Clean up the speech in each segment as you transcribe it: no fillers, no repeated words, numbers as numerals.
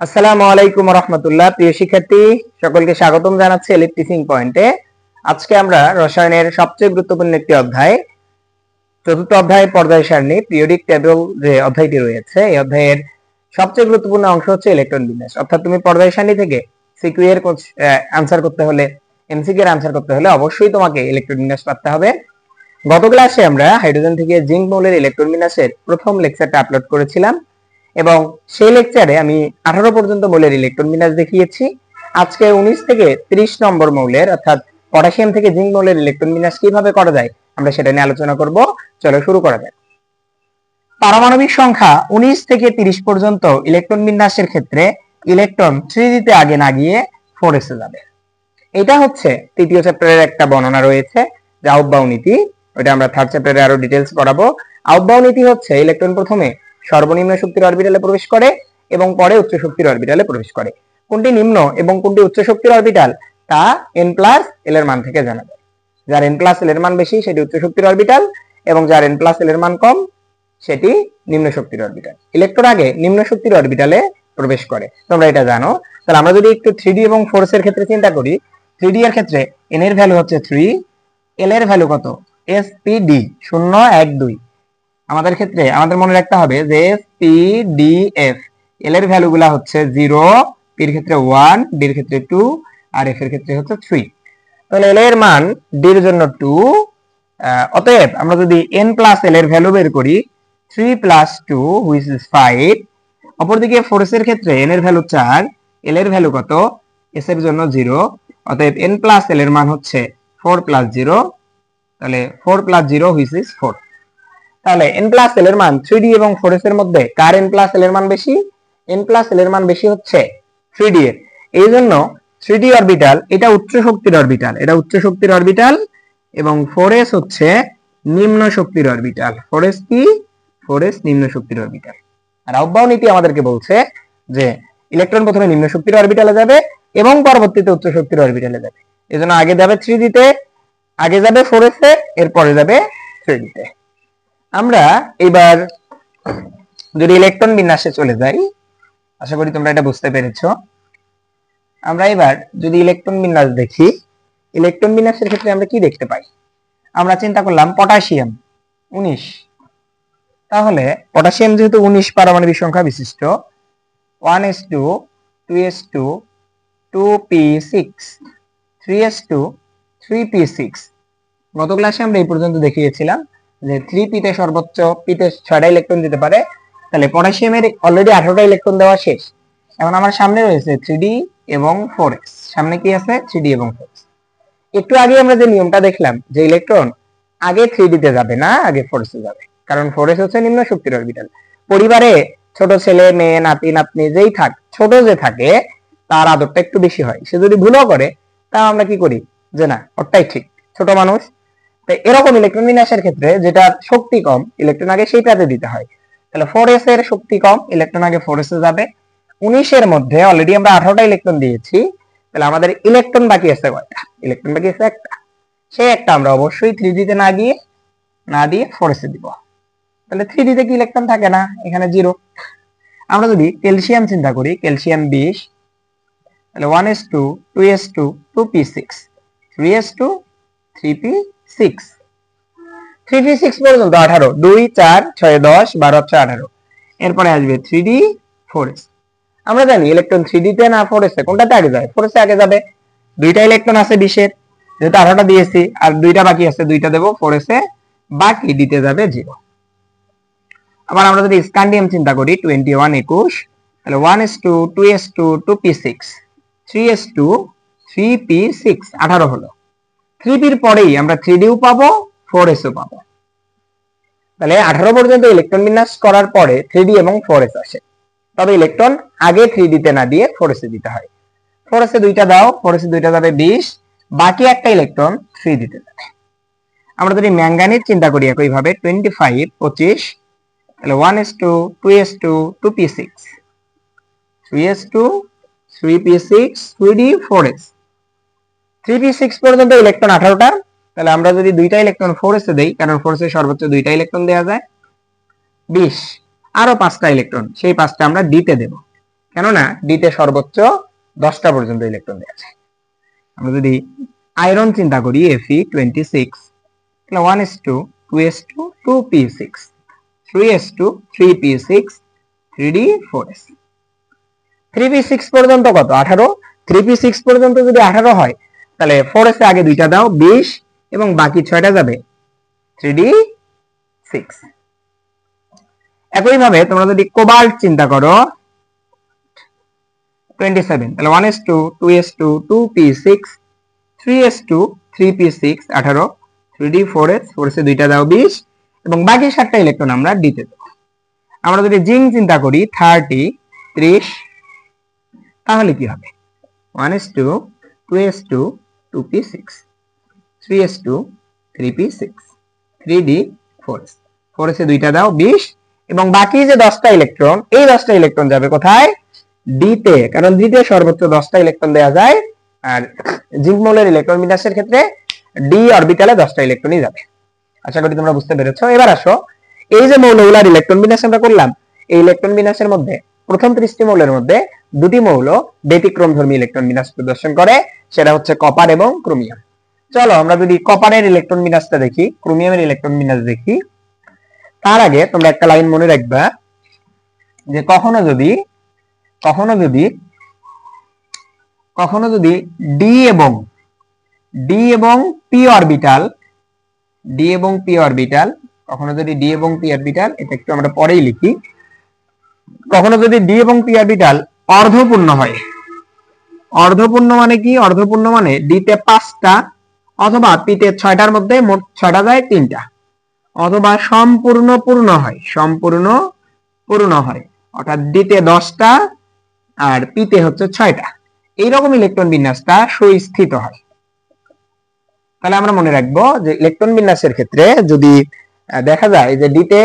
আসসালামু আলাইকুম ওয়া রাহমাতুল্লাহ। প্রিয় শিক্ষার্থী সকলকে স্বাগতম জানাচ্ছি এলিট টিচিং পয়েন্টে। আজকে আমরা রসায়নের সবচেয়ে গুরুত্বপূর্ণ একটি অধ্যায়, চতুর্থ অধ্যায় পর্যায় সারণী পিরিয়ডিক টেবল যে অধ্যায়টি রয়েছে, এই অধ্যায়ের সবচেয়ে গুরুত্বপূর্ণ অংশ হচ্ছে ইলেকট্রন বিন্যাস। অর্থাৎ তুমি পর্যায় সারণী থেকে সিকিউ এর আনসার করতে হলে, এমসিকিউ এর আনসার করতে হলে অবশ্যই তোমাকে ইলেকট্রন বিন্যাস পারতে হবে। গত ক্লাসে আমরা হাইড্রোজেন থেকে জিঙ্ক মৌলের ইলেকট্রন বিন্যাসের প্রথম লেকচারটা আপলোড করেছিলাম এবং সেই লেকচারে আমি 18 পর্যন্ত মৌলের ইলেকট্রন বিন্যাস দেখিয়েছি। আজকে 19 থেকে 30 নম্বর মৌলের অর্থাৎ পটাশিয়াম থেকে জিঙ্ক মৌলের ইলেকট্রন বিন্যাস কিভাবে করা যায় আমরা সেটা নিয়ে আলোচনা করব। চলো শুরু করা যাক। পারমাণবিক সংখ্যা 19 থেকে 30 পর্যন্ত ইলেকট্রন বিন্যাসের ক্ষেত্রে ইলেকট্রন 3d তে আগে না গিয়ে 4s এ যাবে। এটা হচ্ছে তৃতীয় চ্যাপ্টারের একটা বর্ণনা রয়েছে যে আউটবাউ নীতি, ওটা আমরা থার্ড চ্যাপ্টারে আরো ডিটেইলস পড়াবো। আউটবাউ নীতি হচ্ছে ইলেকট্রন প্রথমে সর্বনিম্ন শক্তির অরবিটালে প্রবেশ করে এবং পরে উচ্চ শক্তির অরবিটালে প্রবেশ করে। কোনটি নিম্ন এবং কোনটি উচ্চ শক্তির অরবিটাল তা n+l এর মান থেকে জানা যায়। যার n+l এর মান বেশি সেটি উচ্চ শক্তির অরবিটাল এবং যার n+l এর মান কম সেটি নিম্ন শক্তির অরবিটাল। ইলেকট্রন আগে নিম্ন শক্তির অরবিটালে প্রবেশ করে, তোমরা এটা জানো। তাহলে আমরা যদি একটু 3d এবং 4s এর ক্ষেত্রে চিন্তা করি, 3d এর ক্ষেত্রে n এর ভ্যালু হচ্ছে 3, l এর ভ্যালু কত spd 0 1 2। আমাদের ক্ষেত্রে আমাদের মনে রাখতে হবে যে spdf, l এর ভ্যালুগুলা হচ্ছে 0, p এর ক্ষেত্রে 1, d এর ক্ষেত্রে 2 আর f এর ক্ষেত্রে হচ্ছে 3। তাহলে l এর মান d এর জন্য 2, অতএব আমরা যদি n+l এর ভ্যালু বের করি 3 + 2 which is 5। অপরদিকে 4s এর ক্ষেত্রে n এর ভ্যালু 4, l এর ভ্যালু কত s এর জন্য 0, অতএব n+l এর মান হচ্ছে 4 + 0, তাহলে 4 + 0 which is 4। তাহলে n+l এর মান 3d এবং 4s এর মধ্যে কার n+l এর মান বেশি? n+l এর মান বেশি হচ্ছে 3d এর। এই জন্য 3d অরবিটাল এটা উচ্চ শক্তির অরবিটাল, এটা উচ্চ শক্তির অরবিটাল এবং 4s হচ্ছে নিম্ন শক্তির অরবিটাল। 4s কি? 4s নিম্ন শক্তির অরবিটাল। আর আউটবাউ নীতি আমাদেরকে বলছে যে ইলেকট্রন প্রথমে নিম্ন শক্তির অরবিটালে যাবে এবং পরবর্তীতে উচ্চ শক্তির অরবিটালে যাবে। এজন্য আগে যাবে 3d তে, আগে যাবে 4s এ, এরপরে যাবে 3d তে। আমরা এবার যদি ইলেকট্রন বিন্যাসে চলে যাই, আশা করি তোমরা এটা বুঝতে পেরেছো। আমরা এবার যদি ইলেকট্রন বিন্যাস দেখি, ইলেকট্রন বিন্যাসের ক্ষেত্রে আমরা কি দেখতে পাই? আমরা চিন্তা করলাম পটাশিয়াম 19, তাহলে পটাশিয়াম যেহেতু 19 পারমাণবিক সংখ্যা বিশিষ্ট, 1s2 2s2 2p6 3s2 3p6। গত ক্লাসে আমরা এই পর্যন্ত দেখিয়েছিলাম যে 3p তে সর্বোচ্চ p তে 6টা ইলেকট্রন দিতে পারে। তাহলে পটাশিয়ামের অলরেডি 18টা ইলেকট্রন দেওয়া শেষ। এখন আমার সামনে রয়েছে 3d এবং 4s, সামনে কি আছে 3d এবং 4s। একটু আগে আমরা যে নিয়মটা দেখলাম যে ইলেকট্রন আগে 3d তে যাবে না, আগে 4s এ যাবে, কারণ 4s হচ্ছে নিম্ন শক্তির অরবিটাল। পরিবারে ছোট ছেলে মেয়ে নাতি নাতনি যেই থাক, ছোট যে থাকে তার আদরটা একটু বেশি হয়। সে যদি ভুলও করে তা আমরা কি করি যে না ওটাই ঠিক, ছোট মানুষ। তো এরকম ইলেকট্রন বিন্যাসের ক্ষেত্রে যেটা শক্তি কম ইলেকট্রন আগে সেইটাতে দিতে হয়। তাহলে 4s এর শক্তি কম, ইলেকট্রন আগে 4s এ যাবে। 19 এর মধ্যে অলরেডি আমরা 18টা ইলেকট্রন দিয়েছি, তাহলে আমাদের ইলেকট্রন বাকি আছে কয়টা? ইলেকট্রন বাকি আছে একটা। সেই একটা আমরা অবশ্যই 3d তে না দিয়ে 4s এ দিব। তাহলে 3d তে কি ইলেকট্রন থাকে না, এখানে 0। আমরা যদি ক্যালসিয়াম চিন্তা করি, ক্যালসিয়াম 20, তাহলে 1s2 2s2 2p6 3s2 3p6 3p6 পর্যন্ত 18, 2 4 6 10 12 18। এরপরে আসবে 3d 4s। আমরা জানি ইলেকট্রন 3d তে না 4s এ, কোনটাতে আগে যায়? 4s এ আগে যাবে। দুইটা ইলেকট্রন আছে 20 এর, যেহেতু 18টা দিয়েছি আর দুইটা বাকি আছে, দুইটা দেব 4s এ, বাকি দিতে যাবে 0। আবার আমরা যদি স্ক্যান্ডিয়াম চিন্তা করি 21 21, তাহলে 1s2 2s2 2p6 3s2 3p6 18 হলো। 3p এর পরেই আমরা 3d ও পাবো 4s ও পাবো। তাহলে 18 পর্যন্ত ইলেকট্রন বিন্যাস করার পরে 3d এবং 4s আসে। তবে ইলেকট্রন আগে 3d তে না দিয়ে 4s এ দিতে হয়। 4s এ দুইটা দাও, 4s এ দুইটা যাবে 20, বাকি একটা ইলেকট্রন 3d তে যাবে। আমরা যদি ম্যাঙ্গানিজ চিন্তা করি একই ভাবে 25 25, তাহলে 1s2 2s2 2p6 3s2 3p6 3d 4s 3p6 পর্যন্ত ইলেকট্রন 18টা। তাহলে আমরা যদি দুইটা ইলেকট্রন 4s এ দেই, কারণ 4s এ সর্বোচ্চ দুইটা ইলেকট্রন দেওয়া যায়, 20, আরো 5টা ইলেকট্রন, সেই 5টা আমরা d তে দেব। কেননা ডিতে সর্বোচ্চ 10টা পর্যন্ত ইলেকট্রন দেওয়া যায়। আমরা যদি আয়রন চিন্তা করি Fe26, তাহলে 1s2 2s2 2p6 3s2 3p6 3d 4s। 3p6 পর্যন্ত কত? 18। 3p6 পর্যন্ত যদি 18 হয় তাহলে 4s এ আগে দুইটা দাও 20 এবং বাকি 6টা যাবে 3d6। একই ভাবে তোমরা যদি কোবাল্ট চিন্তা করো 27, তাহলে 1s2 2s2 2p6 3s2 3p6 18 3d 4s 4s এ দুইটা দাও 20 এবং বাকি 7টা ইলেকট্রন আমরা দিতে দেব। আমরা যদি জিঙ্ক চিন্তা করি 30 তাহলে কি হবে? 1s2 2s2 2p6 3s2 3p6 3d 4s 4s এ দুইটা দাও 20 এবং বাকি যে 10টা ইলেকট্রন, এই 10টা ইলেকট্রন যাবে কোথায়? ডি তে, কারণ ডি তে সর্বোচ্চ 10টা ইলেকট্রন দেওয়া যায় আর জিঙ্ক মৌলের ইলেকট্রন বিন্যাসের ক্ষেত্রে ডি অরবিটালে 10টা ইলেকট্রনই যাবে। আশা করি তোমরা বুঝতে পেরেছো। এবার আসো, এই যে মৌলগুলোর ইলেকট্রন বিন্যাস আমরা করলাম, এই ইলেকট্রন বিন্যাসের মধ্যে প্রথম 30টি মৌলের মধ্যে দুটি মৌল ব্যতিক্রমধর্মী ইলেকট্রন বিন্যাস প্রদর্শন করে, সেটা হচ্ছে কপার এবং ক্রোমিয়াম। চলো আমরা যদি কপারের ইলেকট্রন বিন্যাসটা দেখি, ক্রোমিয়ামের ইলেকট্রন বিন্যাস দেখি। তার আগে তোমরা একটা লাইন মনে রাখবা যে কখনো যদি ডি এবং পি অরবিটাল কখনো যদি ডি এবং পি অরবিটাল, এটা একটু আমরা পরেই লিখি, কখনো যদি ডি এবং পি অরবিটাল অর্ধপূর্ণ হয়, অর্ধপূর্ণ মানে কি? অর্ধপূর্ণ মানে ডি তে 5টা অথবা পি তে 6টার মধ্যে মোট 6টা যায় 3টা, অথবা সম্পূর্ণ পূর্ণ হয় অর্থাৎ ডি তে 10টা আর পি তে হচ্ছে 6টা, এইরকম ইলেকট্রন বিন্যাসটা সুস্থিত হয়। তাহলে আমরা মনে রাখবো যে ইলেকট্রন বিন্যাসের ক্ষেত্রে যদি দেখা যায় যে ডি তে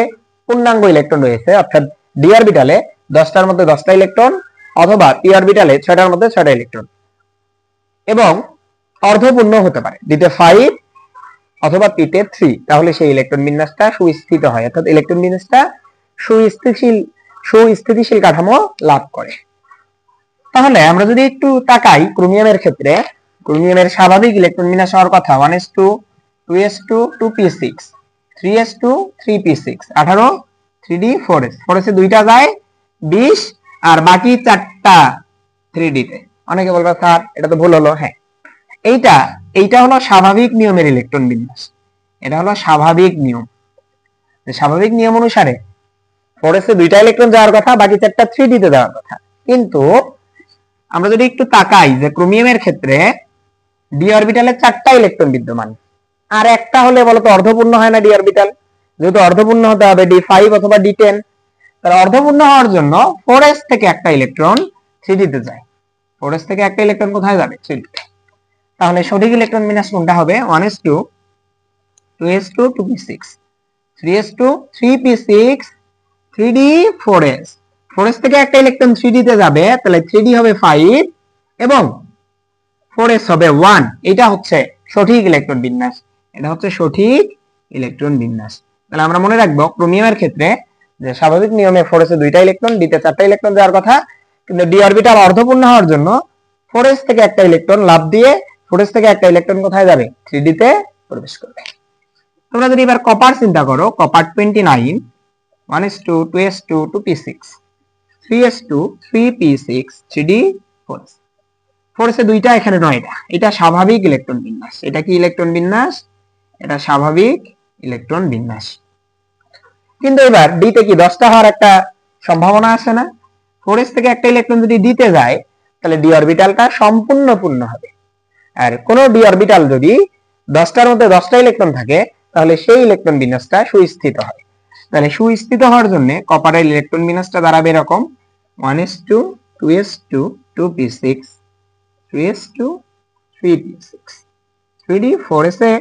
পূর্ণাঙ্গ ইলেকট্রন রয়েছে, অর্থাৎ ডি অরবিটালে 10টার মধ্যে 10টা ইলেকট্রন অথবা পি অরবিটালে 6টার মধ্যে 6টা ইলেকট্রন, এবং অর্ধপূর্ণ হতে পারে ডি তে 5 অথবা পি তে 3, তাহলে সেই ইলেকট্রন বিন্যাসটা সুস্থিত হয়, অর্থাৎ ইলেকট্রন বিন্যাসটা সুস্থিতিশীল কাঠামো লাভ করে। তাহলে আমরা যদি একটু তাকাই ক্রোমিয়ামের ক্ষেত্রে, ক্রোমিয়ামের স্বাভাবিক ইলেকট্রন বিন্যাস হওয়ার কথা 1s2 2s2 2p6 3s2 3p6 18 3d 4s 4s এ দুইটা যায় 20 আর বাকি 4টা 3d তে। অনেকে বলবে স্যার এটা তো ভুল হলো। হ্যাঁ, এইটা হলো স্বাভাবিক নিয়মের ইলেকট্রন বিন্যাস, এটা হলো স্বাভাবিক নিয়ম। স্বাভাবিক নিয়ম অনুসারে 4s এ দুইটা ইলেকট্রন যাওয়ার কথা, বাকি 4টা 3d তে যাওয়ার কথা। কিন্তু আমরা যদি একটু তাকাই যে ক্রোমিয়ামের ক্ষেত্রে ডি অরবিটালে 4টা ইলেকট্রন বিদ্যমান, আর একটা হলে বলতো অর্ধপূর্ণ হয় না ডি অরবিটাল? যেহেতু অর্ধপূর্ণ হতে হবে D5 অথবা D10, তাহলে অর্ধপূর্ণ হওয়ার জন্য 4s থেকে একটা ইলেকট্রন 3d তে যায়। 4s থেকে একটা ইলেকট্রন কোথায় যাবে? 3d তে। তাহলে সঠিক ইলেকট্রন বিন্যাস কোনটা হবে? 1s2 2s2 2p6 3s2 3p6 3d 4s 4s থেকে একটা ইলেকট্রন 3d তে যাবে, তাহলে 3d হবে 5 এবং 4s হবে 1। এটা হচ্ছে সঠিক ইলেকট্রন বিন্যাস, এটা হচ্ছে সঠিক ইলেকট্রন বিন্যাস। তাহলে আমরা মনে রাখবো ক্রোমিয়ামের ক্ষেত্রে যে স্বাভাবিক নিয়মে 4s এ দুইটা ইলেকট্রন, d তে 4টা ইলেকট্রন যাওয়ার কথা, কিন্তু d অরবিটাল অর্ধপূর্ণ হওয়ার জন্য 4s থেকে একটা ইলেকট্রন লাফ দিয়ে 4s থেকে একটা ইলেকট্রন কোথায় যাবে? 3d তে প্রবেশ করবে। তোমরা যদি এবার কপার চিন্তা করো, copper 29 1s2 2s2 2p6 3s2 3p6 3d 4s 4s এ দুইটা, এখানে 9টা। এটা স্বাভাবিক ইলেকট্রন বিন্যাস। এটা কি ইলেকট্রন বিন্যাস? এটা স্বাভাবিক ইলেকট্রন বিন্যাস। কিন্তু এবার ডি তে কি 10টা হওয়ার একটা সম্ভাবনা আছে না? 4s থেকে একটা ইলেকট্রন যদি ডি তে যায়, তাহলে ডি অরবিটালটা সম্পূর্ণ পূর্ণ হবে। আর কোন ডি অরবিটাল যদি 10টার মধ্যে 10টা ইলেকট্রন থাকে, তাহলে সেই ইলেকট্রন বিন্যাসটা সুস্থিত হয়। তাহলে সুস্থিত হওয়ার জন্য কপারের ইলেকট্রন বিন্যাসটা দাঁড়াবে এরকম 1s2 2s2 2p6 3s2 3p6 3d 4s এ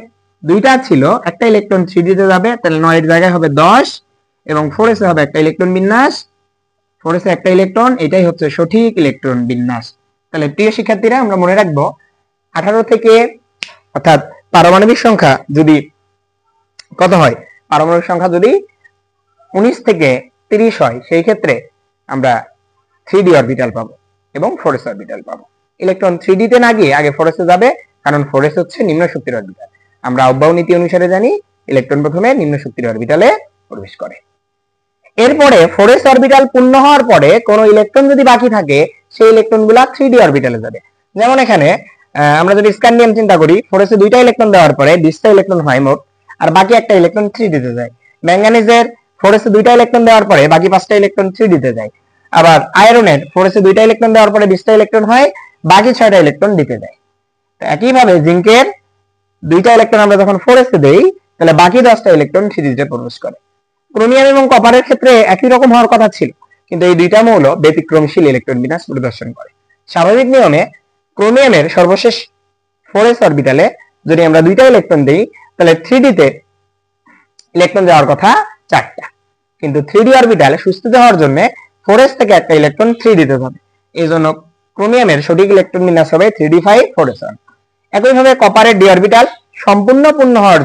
দুইটা ছিল, একটা ইলেকট্রন 3d তে যাবে, তাহলে 9 এর জায়গায় হবে 10 এবং 4s এ হবে একটা ইলেকট্রন বিন্যাস, 4s এ একটা ইলেকট্রন, এটাই হচ্ছে সঠিক ইলেকট্রন বিন্যাস। তাহলে প্রিয় শিক্ষার্থীরা, আমরা মনে রাখবো 18 থেকে, অর্থাৎ পারমাণবিক সংখ্যা যদি কত হয়, পারমাণবিক সংখ্যা যদি 19 থেকে 30 হয়, সেই ক্ষেত্রে আমরা 3d অরবিটাল পাবো এবং 4s অরবিটাল পাবো। ইলেকট্রন 3d তে না গিয়ে আগে 4s এ যাবে, কারণ 4s হচ্ছে নিম্ন শক্তির অরবিটাল। আমরা আউবাউ নীতি অনুসারে জানি ইলেকট্রন প্রথমে নিম্ন শক্তির অরবিটালে প্রবেশ করে। এরপরে 4s অরবিটাল পূর্ণ হওয়ার পরে কোন ইলেকট্রন যদি বাকি থাকে সেই ইলেকট্রনগুলো 3d অরবিটালে যাবে। যেমন এখানে আমরা যদি স্ক্যান্ডিয়াম চিন্তা করি, 4s এ দুইটা ইলেকট্রন দেওয়ার পরে 20টা ইলেকট্রন হয় মোট, আর বাকি একটা ইলেকট্রন 3d তে যায়। ম্যাঙ্গানিজের 4s এ দুইটা ইলেকট্রন দেওয়ার পরে বাকি 5টা ইলেকট্রন 3d তে যায়। আবার আয়রনের 4s এ দুইটা ইলেকট্রন দেওয়ার পরে 20টা ইলেকট্রন হয়, বাকি 6টা ইলেকট্রন d তে যায়। তো একইভাবে জিঙ্কের দুইটা ইলেকট্রন আমরা যখন 4s এ দেই, তাহলে বাকি 10টা ইলেকট্রন 3d তে প্রবেশ করে। ক্রোমিয়াম এবং কপারের ক্ষেত্রে একই রকম হওয়ার কথা ছিল, কিন্তু এই দুইটা মৌল ব্যতিক্রমশীল ইলেকট্রন বিন্যাস প্রদর্শন করে। স্বাভাবিক নিয়মে ক্রোমিয়ামের সর্বশেষ 4s অরবিটালে যদি আমরা দুইটা ইলেকট্রন দেই, তাহলে 3d তে ইলেকট্রন যাওয়ার কথা 4টা, কিন্তু 3d অরবিটাল সুস্থিত হওয়ার জন্য 4s থেকে একটা ইলেকট্রন 3d তে যাবে। এই জন্য ক্রোমিয়ামের সঠিক ইলেকট্রন বিন্যাস হবে 3d5 4s1। একইভাবে কপারের d অরবিটাল সম্পূর্ণ পূর্ণ হওয়ার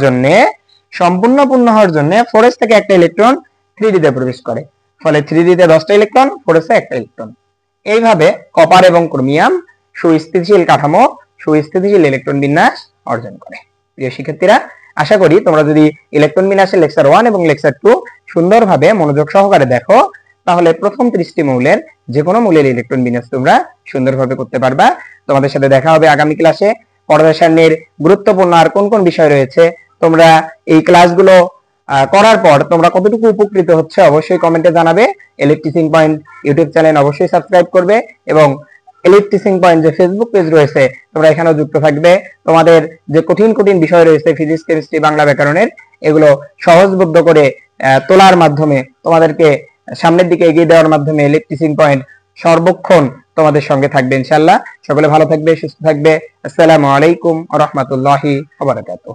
জন্য 4s থেকে একটা ইলেকট্রন 3d তে প্রবেশ করে, ফলে 3d তে 10টা ইলেকট্রন, 4s এ একটা ইলেকট্রন। এইভাবে কপার এবং ক্রোমিয়াম সুস্থিতিশীল কাঠামো, সুস্থিতিশীল ইলেকট্রন বিন্যাস অর্জন করে। প্রিয় শিক্ষার্থীরা, আশা করি তোমরা যদি ইলেকট্রন বিন্যাসের লেকচার 1 এবং লেকচার 2 সুন্দরভাবে মনোযোগ সহকারে দেখো, তাহলে প্রথম 30টি মৌলের যে কোনো মৌলের ইলেকট্রন বিন্যাস তোমরা সুন্দরভাবে করতে পারবা। তোমাদের সাথে দেখা হবে আগামী ক্লাসে। পর্যায় সারণীর গুরুত্বপূর্ণ আর কোন কোন বিষয় রয়েছে, তোমরা এই ক্লাসগুলো করার পর তোমরা কতটুকু উপকৃত হচ্ছে অবশ্যই কমেন্টে জানাবে। Elite teaching point YouTube channel অবশ্যই সাবস্ক্রাইব করবে, এবং এলিট টিচিং পয়েন্ট যে ফেসবুক পেজ রয়েছে তোমরা এখানেও যুক্ত থাকবে। তোমাদের যে কঠিন কঠিন বিষয় রয়েছে ফিজিক্স, কেমিস্ট্রি, বাংলা ব্যাকরণের, এগুলো সহজবোধ্য করে তোলার মাধ্যমে, তোমাদেরকে সামনের দিকে এগিয়ে দেওয়ার মাধ্যমে এলিট টিচিং পয়েন্ট সর্বক্ষণ তোমাদের সঙ্গে থাকবে ইনশাআল্লাহ। সকলে ভালো থাকবে, সুস্থ থাকবে। আসসালামু আলাইকুম ওয়া রাহমাতুল্লাহি ওয়া বারাকাতুহু।